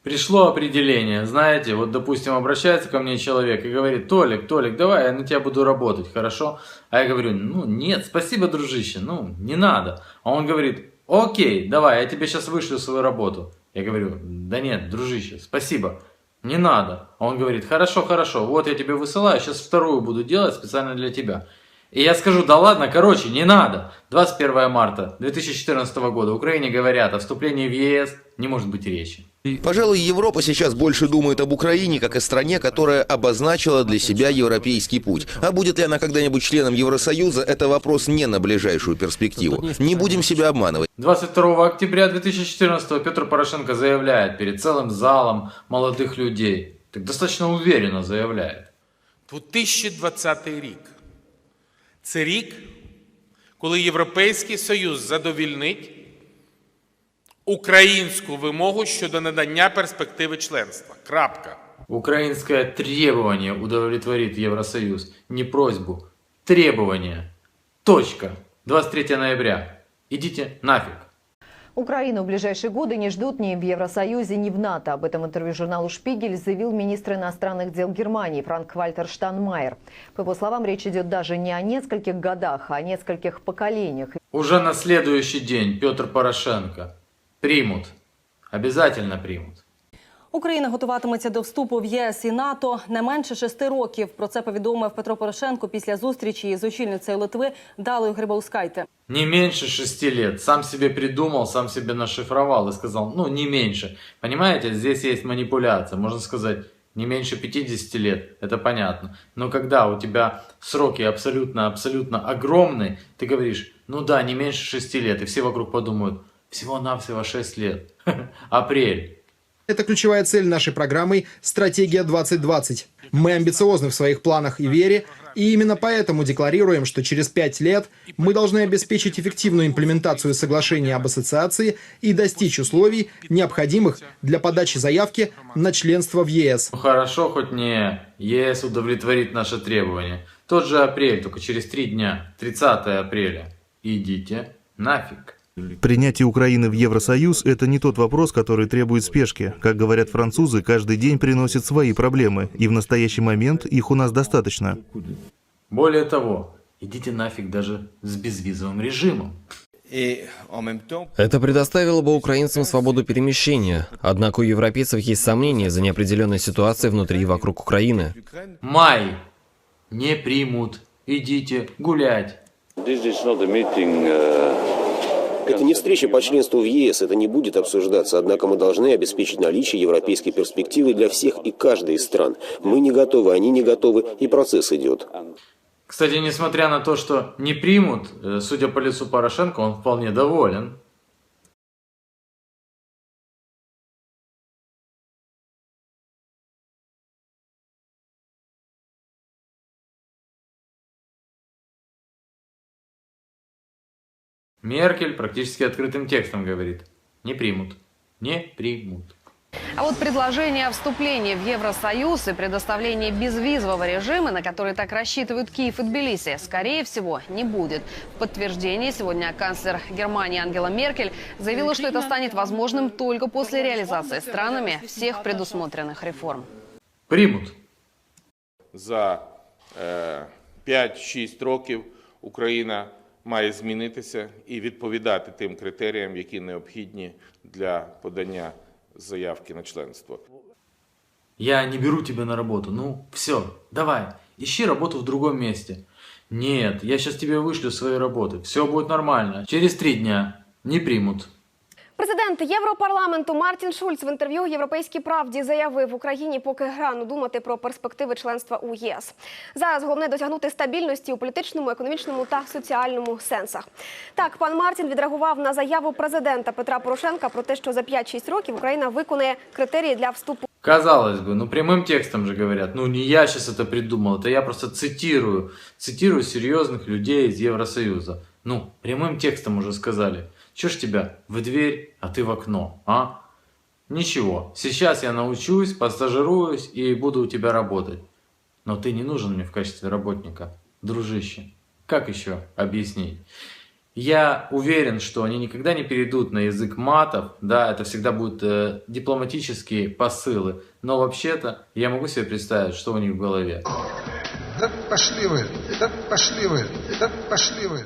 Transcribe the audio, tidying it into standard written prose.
Пришло определение, знаете, вот, допустим, обращается ко мне человек и говорит: Толик, Толик, давай я на тебя буду работать, хорошо? А я говорю: ну, нет, спасибо, дружище, ну, не надо. А он говорит: окей, давай, я тебе сейчас вышлю свою работу. Я говорю: да нет, дружище, спасибо, не надо. А он говорит: хорошо, хорошо, вот я тебе высылаю, сейчас вторую буду делать специально для тебя. И я скажу: да ладно, короче, не надо. 21 марта 2014 года в Украине говорят: о вступлении в ЕС не может быть речи. Пожалуй, Европа сейчас больше думает об Украине, как о стране, которая обозначила для себя европейский путь. А будет ли она когда-нибудь членом Евросоюза, это вопрос не на ближайшую перспективу. Не будем себя обманывать. 22 октября 2014 Петр Порошенко заявляет перед целым залом молодых людей. Так достаточно уверенно заявляет. 2020 рік. Це рік, коли Європейський Союз задовільнить українську вимогу щодо надання перспективи членства. Крапка. Украинское требование удовлетворит Евросоюз. Не просьбу. Требование. Точка. 23 ноября. Идите нафиг. Украину в ближайшие годы не ждут ни в Евросоюзе, ни в НАТО. Об этом интервью журналу «Шпигель» заявил министр иностранных дел Германии Франк-Вальтер Штайнмайер. По его словам, речь идет даже не о нескольких годах, а о нескольких поколениях. Уже на следующий день Петр Порошенко примут. Обязательно примут. Україна готуватиметься до вступу в ЄС і НАТО не менше 6 років. Про це повідомив Петро Порошенко після зустрічі з очільницею Литви Далою Грибаускайте. Не меньше 6 лет. Сам себе придумал, сам себе нашифровал и сказал: ну, не меньше. Понимаете, здесь есть манипуляция. Можно сказать, не меньше 50 лет. Это понятно. Но когда у тебя сроки абсолютно огромные, ты говоришь: ну да, не меньше 6 лет. И все вокруг подумают: всего-навсего 6 лет. Апрель. Это ключевая цель нашей программы «Стратегия 2020». Мы амбициозны в своих планах и вере, и именно поэтому декларируем, что через 5 лет мы должны обеспечить эффективную имплементацию соглашения об ассоциации и достичь условий, необходимых для подачи заявки на членство в ЕС. Ну хорошо, хоть не ЕС удовлетворит наши требования. Тот же апрель, только через 3 дня, 30 апреля. Идите нафиг. Принятие Украины в Евросоюз – это не тот вопрос, который требует спешки. Как говорят французы, каждый день приносит свои проблемы, и в настоящий момент их у нас достаточно. Более того, идите нафиг даже с безвизовым режимом. Это предоставило бы украинцам свободу перемещения. Однако у европейцев есть сомнения из-за неопределенной ситуации внутри и вокруг Украины. Май не примут. Идите гулять. Это не встреча по членству в ЕС, это не будет обсуждаться, однако мы должны обеспечить наличие европейской перспективы для всех и каждой из стран. Мы не готовы, они не готовы, и процесс идет. Кстати, несмотря на то, что не примут, судя по лицу Порошенко, он вполне доволен. Меркель практически открытым текстом говорит: не примут, не примут. А вот предложение о вступлении в Евросоюз и предоставлении безвизового режима, на который так рассчитывают Киев и Тбилиси, скорее всего, не будет. В подтверждении сегодня канцлер Германии Ангела Меркель заявила, что это станет возможным только после реализации странами всех предусмотренных реформ. Примут. За 5-6 років Україна має змінитися і відповідати тим критеріям, які необхідні для подання заявки на членство. Я не беру тебя на работу. Ну, все, давай, ищи работу в другом месте. Нет, я сейчас тебе вышлю свои работы. Все будет нормально. Через 3 дня не примут. Президент Європарламенту Мартін Шульц в інтерв'ю «Європейській правді» заявив, в Україні поки рано думати про перспективи членства у ЄС. Зараз головне досягнути стабільності у політичному, економічному та соціальному сенсах. Так, пан Мартін відреагував на заяву президента Петра Порошенка про те, що за 5-6 років Україна виконає критерії для вступу. Казалось бы, ну прямым текстом же говорят. Ну не я сейчас это придумал, это я просто цитирую серьезных людей из Евросоюза. Ну, прямым текстом уже сказали. Чё ж тебя в дверь, а ты в окно, а? Ничего, сейчас я научусь, постажируюсь и буду у тебя работать. Но ты не нужен мне в качестве работника, дружище. Как еще объяснить? Я уверен, что они никогда не перейдут на язык матов, да, это всегда будут дипломатические посылы, но вообще-то я могу себе представить, что у них в голове. Да пошли вы, да пошли вы, да пошли вы.